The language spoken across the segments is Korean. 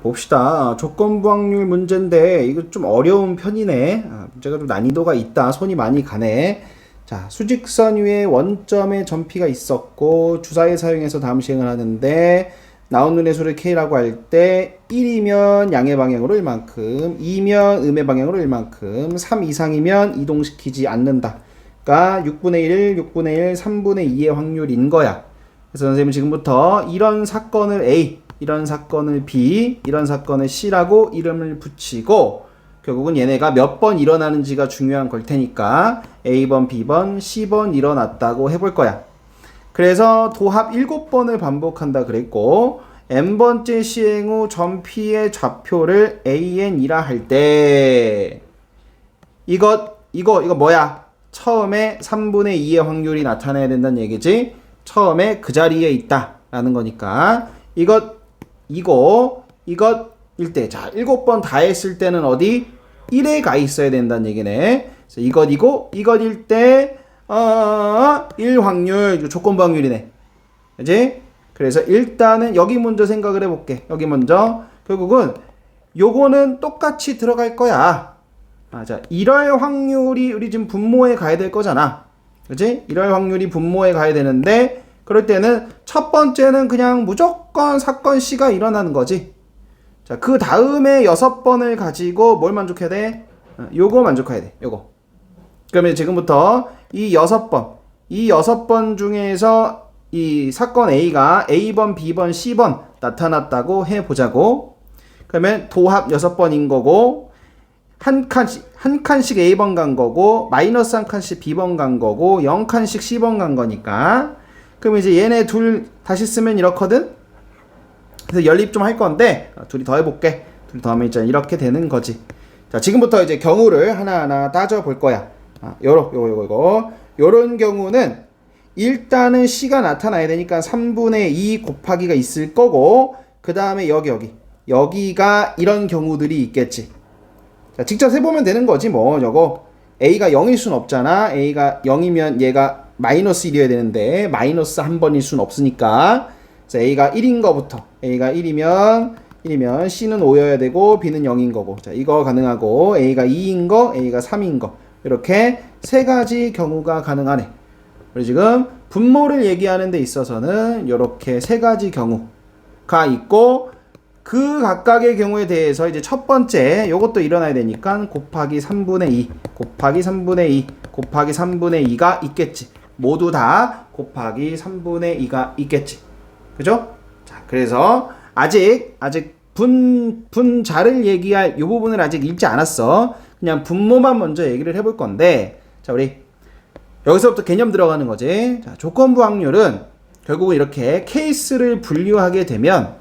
봅시다. 조건부 확률 문제인데 이거 좀 어려운 편이네. 문제가 좀 난이도가 있다. 손이 많이 가네. 자, 수직선 위에 원점의 점피가 있었고 주사위 사용해서 다음 시행을 하는데 나온 눈의 수를 k라고 할 때 1이면 양의 방향으로 1만큼, 2면 음의 방향으로 1만큼, 3 이상이면 이동시키지 않는다. 그러니까 6분의 1, 6분의 1, 3분의 2의 확률인 거야. 그래서 선생님은 지금부터 이런 사건을 A, 이런 사건을 B, 이런 사건을 C라고 이름을 붙이고 결국은 얘네가 몇 번 일어나는지가 중요한 걸 테니까 A번, B번, C번 일어났다고 해볼 거야. 그래서 도합 7번을 반복한다 그랬고 n번째 시행 후 점피의 좌표를 AN이라 할 때 이거 뭐야? 처음에 3분의 2의 확률이 나타나야 된다는 얘기지. 처음에 그 자리에 있다 라는 거니까 이것일 때, 자, 7번 다 했을 때는 어디? 1에 가 있어야 된다는 얘기네. 그래서 이것일 때, 1 확률, 조건부 확률이네. 그지? 그래서 일단은 여기 먼저 생각을 해볼게. 여기 먼저. 결국은 요거는 똑같이 들어갈 거야. 자, 이럴 확률이 우리 지금 분모에 가야 될 거잖아. 그지? 이럴 확률이 분모에 가야 되는데, 그럴 때는 첫 번째는 그냥 무조건 사건 C가 일어나는 거지. 자, 그 다음에 6번을 가지고 뭘 만족해야 돼? 요거 만족해야 돼. 요거. 그러면 지금부터 이 6번 중에서 이 사건 A가 A번, B번, C번 나타났다고 해보자고. 그러면 도합 6번인 거고, 한 칸씩 A번 간 거고, 마이너스 한 칸씩 B번 간 거고, 0칸씩 C번 간 거니까. 그럼 이제 얘네 둘 다시 쓰면 이렇거든? 그래서 연립 좀 할 건데, 둘이 더 해볼게. 둘이 더 하면 이제 이렇게 되는 거지. 자, 지금부터 이제 경우를 하나하나 따져볼 거야. 요런 경우는 일단은 C가 나타나야 되니까 3분의 2 곱하기가 있을 거고, 그 다음에 여기가 이런 경우들이 있겠지. 자, 직접 해보면 되는 거지, 뭐, 저거. A가 0일 순 없잖아. A가 0이면 얘가 마이너스 1이어야 되는데, 마이너스 한 번일 순 없으니까. 그래서 A가 1인 거부터. A가 1이면 C는 5여야 되고, B는 0인 거고. 자, 이거 가능하고, A가 2인 거, A가 3인 거. 이렇게 세 가지 경우가 가능하네. 우리 지금 분모를 얘기하는 데 있어서는 이렇게 세 가지 경우가 있고, 그 각각의 경우에 대해서 이제 첫 번째 요것도 일어나야 되니까 곱하기 3분의 2 곱하기 3분의 2 곱하기 3분의 2가 있겠지. 모두 다 곱하기 3분의 2가 있겠지. 그죠? 자, 그래서 아직 분자를 얘기할 이 부분을 아직 읽지 않았어. 그냥 분모만 먼저 얘기를 해볼 건데, 자, 우리 여기서부터 개념 들어가는 거지. 자, 조건부 확률은 결국은 이렇게 케이스를 분류하게 되면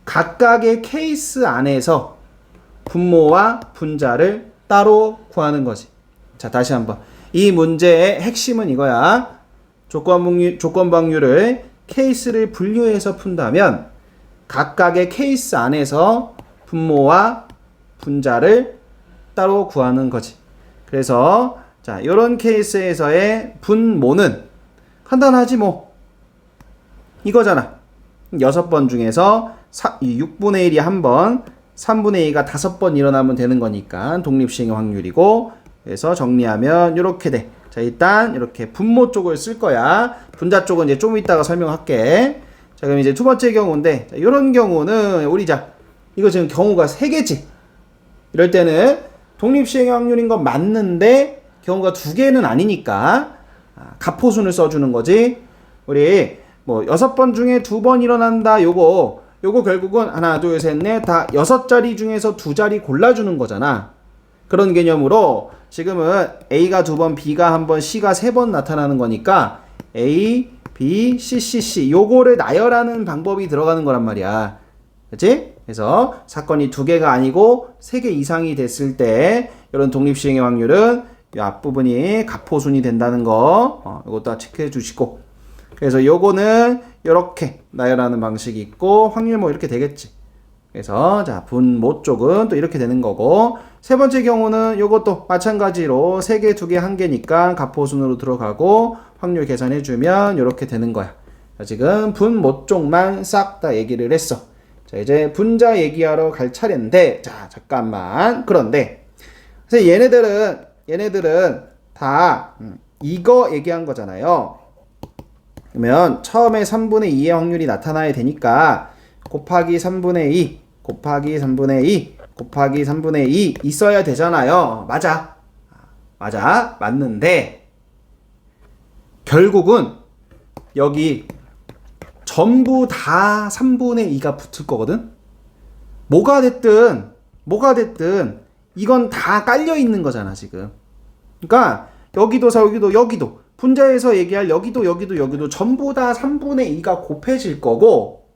각각의 케이스 안에서 분모와 분자를 따로 구하는 거지. 자, 다시 한번. 이 문제의 핵심은 이거야. 조건부 확률을 케이스를 분류해서 푼다면 각각의 케이스 안에서 분모와 분자를 따로 구하는 거지. 그래서 자, 요런 케이스에서의 분모는 간단하지 뭐. 이거잖아. 6번 중에서 6분의 1이 한 번, 3분의 2가 5번 일어나면 되는 거니까 독립시행의 확률이고, 그래서 정리하면 이렇게 돼. 자, 일단 이렇게 분모 쪽을 쓸 거야. 분자 쪽은 이제 좀 이따가 설명할게. 자, 그럼 이제 두 번째 경우인데, 자, 이런 경우는 우리 이거 지금 경우가 3개지. 이럴 때는 독립시행의 확률인 건 맞는데 경우가 2개는 아니니까 가포순을 써주는 거지. 우리 뭐 6번 중에 2번 일어난다. 요거 결국은 하나, 둘, 셋, 넷 다 6자리 중에서 2자리 골라주는 거잖아. 그런 개념으로 지금은 A가 2번, B가 1번, C가 3번 나타나는 거니까 A, B, C 요거를 나열하는 방법이 들어가는 거란 말이야. 그치? 그래서 사건이 2개가 아니고 3개 이상이 됐을 때 이런 독립시행의 확률은 이 앞부분이 가포순이 된다는 거 이것도 체크해 주시고, 그래서 요거는 이렇게 나열하는 방식이 있고 확률 뭐 이렇게 되겠지. 그래서 자, 분모 쪽은 또 이렇게 되는 거고, 세 번째 경우는 요것도 마찬가지로 3개, 2개, 1개니까 가포순으로 들어가고 확률 계산해 주면 이렇게 되는 거야. 자, 지금 분모 쪽만 싹 다 얘기를 했어. 자, 이제 분자 얘기하러 갈 차례인데, 자, 잠깐만. 그런데, 그래서 얘네들은 다 이거 얘기한 거잖아요. 그러면 처음에 3분의 2의 확률이 나타나야 되니까 곱하기 3분의 2, 곱하기 3분의 2, 곱하기 3분의 2 있어야 되잖아요. 맞아. 맞는데 결국은 여기 전부 다 3분의 2가 붙을 거거든. 뭐가 됐든 이건 다 깔려 있는 거잖아, 지금. 그러니까 여기도 분자에서 얘기할 여기도 전부 다 3분의 2가 곱해질 거고,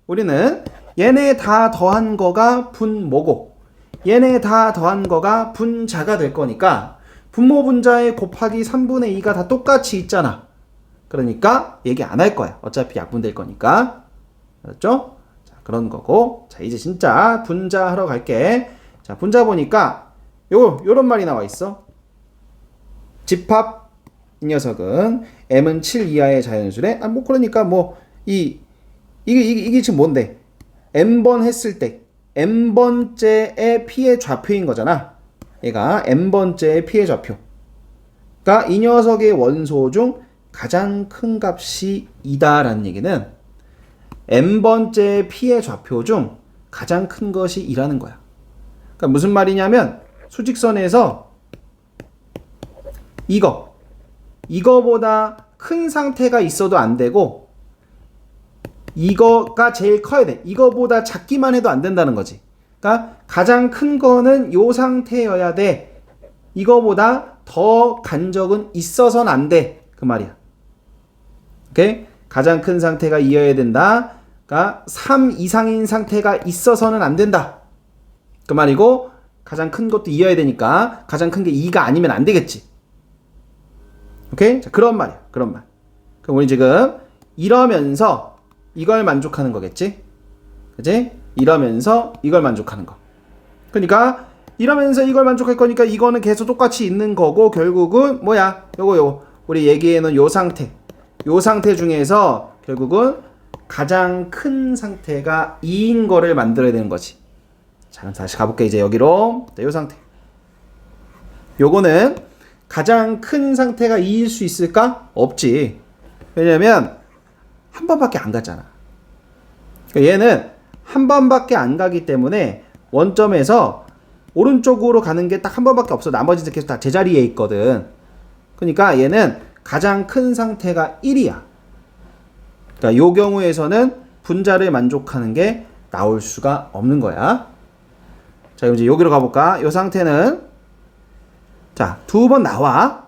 우리는 얘네 다 더한 거가 분모고 얘네 다 더한 거가 분자가 될 거니까 분모 분자에 곱하기 3분의 2가 다 똑같이 있잖아. 그러니까 얘기 안 할 거야. 어차피 약분될 거니까. 알았죠? 자, 그런 거고. 자, 이제 진짜 분자 하러 갈게. 자, 분자 보니까 요런 말이 나와 있어. 집합 이 녀석은 m은 7 이하의 자연수래. 뭐 그러니까 이게 지금 뭔데? n번 했을 때 n번째의 p의 좌표인 거잖아. 얘가 n번째의 p의 좌표. 그러니까 이 녀석의 원소 중 가장 큰 값이 2다라는 얘기는 n번째의 p의 좌표 중 가장 큰 것이 2라는 거야. 그러니까 무슨 말이냐면 수직선에서 이거보다 큰 상태가 있어도 안 되고 이거가 제일 커야 돼. 이거보다 작기만 해도 안 된다는 거지. 그러니까 가장 큰 거는 요 상태여야 돼. 이거보다 더 간적은 있어서는 안 돼. 그 말이야. 오케이? 가장 큰 상태가 2여야 된다. 그러니까 3 이상인 상태가 있어서는 안 된다. 그 말이고, 가장 큰 것도 2여야 되니까 가장 큰 게 2가 아니면 안 되겠지. 오케이? 자, 그런 말이야. 그런 말. 그럼 우리 지금 이러면서 이걸 만족하는 거겠지? 그치? 이러면서 이걸 만족하는 거. 그러니까 이러면서 이걸 만족할 거니까 이거는 계속 똑같이 있는 거고, 결국은 뭐야? 요거 우리 얘기해놓은 요 상태 중에서 결국은 가장 큰 상태가 2인 거를 만들어야 되는 거지. 자, 그럼 다시 가볼게. 이제 여기로. 자, 요 상태. 요거는 가장 큰 상태가 2일 수 있을까? 없지. 왜냐면 한 번밖에 안 갔잖아. 그러니까 얘는 한 번밖에 안 가기 때문에 원점에서 오른쪽으로 가는 게 딱 한 번밖에 없어. 나머지는 계속 다 제자리에 있거든. 그러니까 얘는 가장 큰 상태가 1이야. 그러니까 요 경우에서는 분자를 만족하는 게 나올 수가 없는 거야. 자, 그럼 이제 여기로 가볼까? 요 상태는 자, 2번 나와.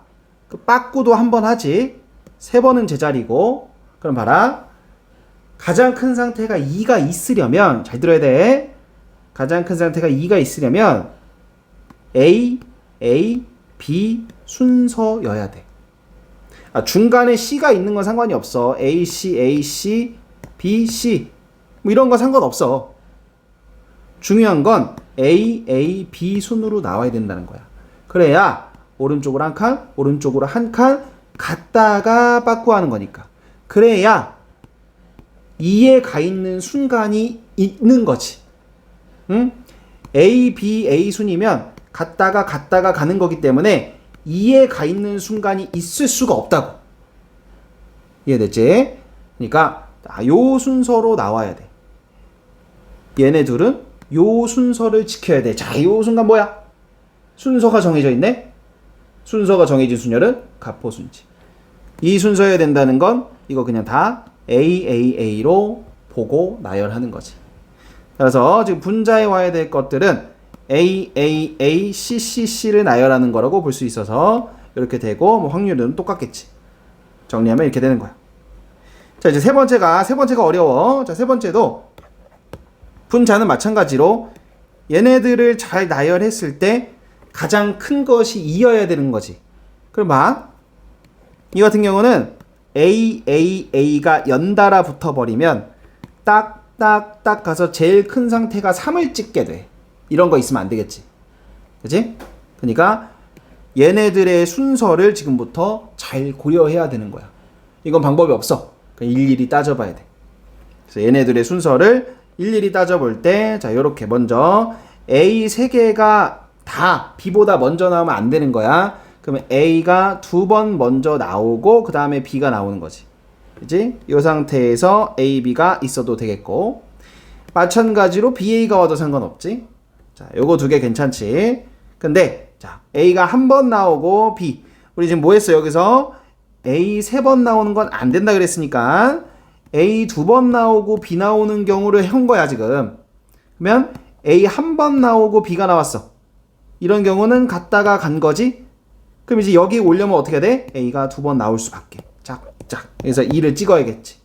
그 빠꾸도 한 번 하지. 3번은 제자리고. 그럼 봐라. 가장 큰 상태가 2가 있으려면, 잘 들어야 돼. 가장 큰 상태가 2가 있으려면 A, B 순서여야 돼. 중간에 C가 있는 건 상관이 없어. A, C, B, C. 뭐 이런 거 상관없어. 중요한 건 A, B 순으로 나와야 된다는 거야. 그래야 오른쪽으로 한 칸, 오른쪽으로 한 칸 갔다가 빠꾸하는 거니까. 그래야 2에 가 있는 순간이 있는 거지. 응? A, B, A 순이면 갔다가 가는 거기 때문에 2에 가 있는 순간이 있을 수가 없다고. 이해됐지? 그러니까 요 순서로 나와야 돼. 얘네 둘은 요 순서를 지켜야 돼. 자, 요 순간 뭐야? 순서가 정해져 있네? 순서가 정해진 순열은 가포순지. 이 순서여야 된다는 건 이거 그냥 다 AAA로 보고 나열하는 거지. 그래서 지금 분자에 와야 될 것들은 AAACCC를 나열하는 거라고 볼 수 있어서 이렇게 되고, 뭐 확률은 똑같겠지. 정리하면 이렇게 되는 거야. 자, 이제 세 번째가 어려워. 자, 세 번째도 분자는 마찬가지로 얘네들을 잘 나열했을 때 가장 큰 것이 2여야 되는 거지. 그럼 봐. 이 같은 경우는 AAA가 연달아 붙어버리면 딱 가서 제일 큰 상태가 3을 찍게 돼. 이런 거 있으면 안 되겠지. 그치? 그러니까 얘네들의 순서를 지금부터 잘 고려해야 되는 거야. 이건 방법이 없어. 일일이 따져봐야 돼. 그래서 얘네들의 순서를 일일이 따져볼 때, 자, 요렇게 먼저 A 3개가 다 B보다 먼저 나오면 안 되는 거야. 그러면 A가 2번 먼저 나오고, 그 다음에 B가 나오는 거지. 그지? 이 상태에서 A, B가 있어도 되겠고, 마찬가지로 BA가 와도 상관없지. 자, 요거 2개 괜찮지. 근데, 자, A가 한 번 나오고, B. 우리 지금 뭐 했어, 여기서? A 3번 나오는 건 안 된다 그랬으니까, A 2번 나오고 B 나오는 경우를 한 거야, 지금. 그러면 A 한 번 나오고 B가 나왔어. 이런 경우는 갔다가 간 거지? 그럼 이제 여기 오려면 어떻게 돼? A가 2번 나올 수밖에. 짝짝. 그래서 2를 찍어야겠지.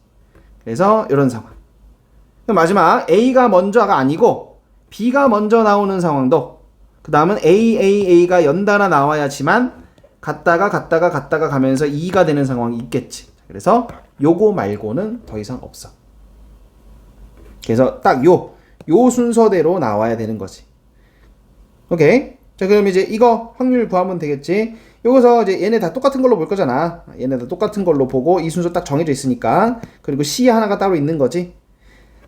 그래서 이런 상황. 그럼 마지막 A가 먼저가 아니고 B가 먼저 나오는 상황도, 그 다음은 A가 연달아 나와야지만 갔다가 가면서 2가 되는 상황이 있겠지. 그래서 요거 말고는 더 이상 없어. 그래서 딱 요 순서대로 나와야 되는 거지. 오케이. 자, 그럼 이제 이거 확률 구하면 되겠지. 여기서 이제 얘네 다 똑같은 걸로 볼 거잖아. 얘네 다 똑같은 걸로 보고 이 순서 딱 정해져 있으니까. 그리고 C 하나가 따로 있는 거지.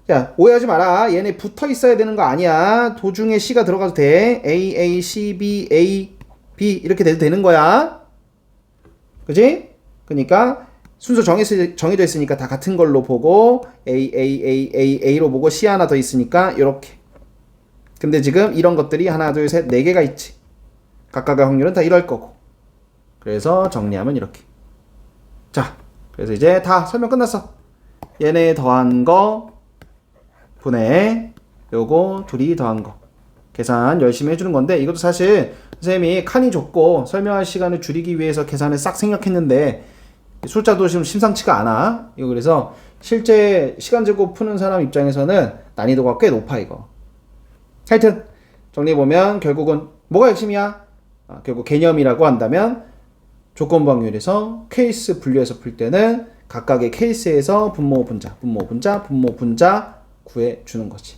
자, 오해하지 마라. 얘네 붙어 있어야 되는 거 아니야. 도중에 C가 들어가도 돼. A, C, B, A, B 이렇게 돼도 되는 거야. 그지? 그러니까 순서 정해져 있으니까 다 같은 걸로 보고 A로 보고 C 하나 더 있으니까 이렇게. 근데 지금 이런 것들이 하나, 둘, 셋, 4개가 있지. 각각의 확률은 다 이럴 거고. 그래서 정리하면 이렇게. 자, 그래서 이제 다 설명 끝났어. 얘네 더한 거 분의 요거 둘이 더한 거. 계산 열심히 해주는 건데, 이것도 사실 선생님이 칸이 좁고 설명할 시간을 줄이기 위해서 계산을 싹 생략했는데 숫자도 지금 심상치가 않아. 이거 그래서 실제 시간 재고 푸는 사람 입장에서는 난이도가 꽤 높아 이거. 하여튼 정리해보면 결국은 뭐가 핵심이야? 결국 개념이라고 한다면 조건부 확률에서 케이스 분류해서 풀 때는 각각의 케이스에서 분모 분자 구해주는 거지.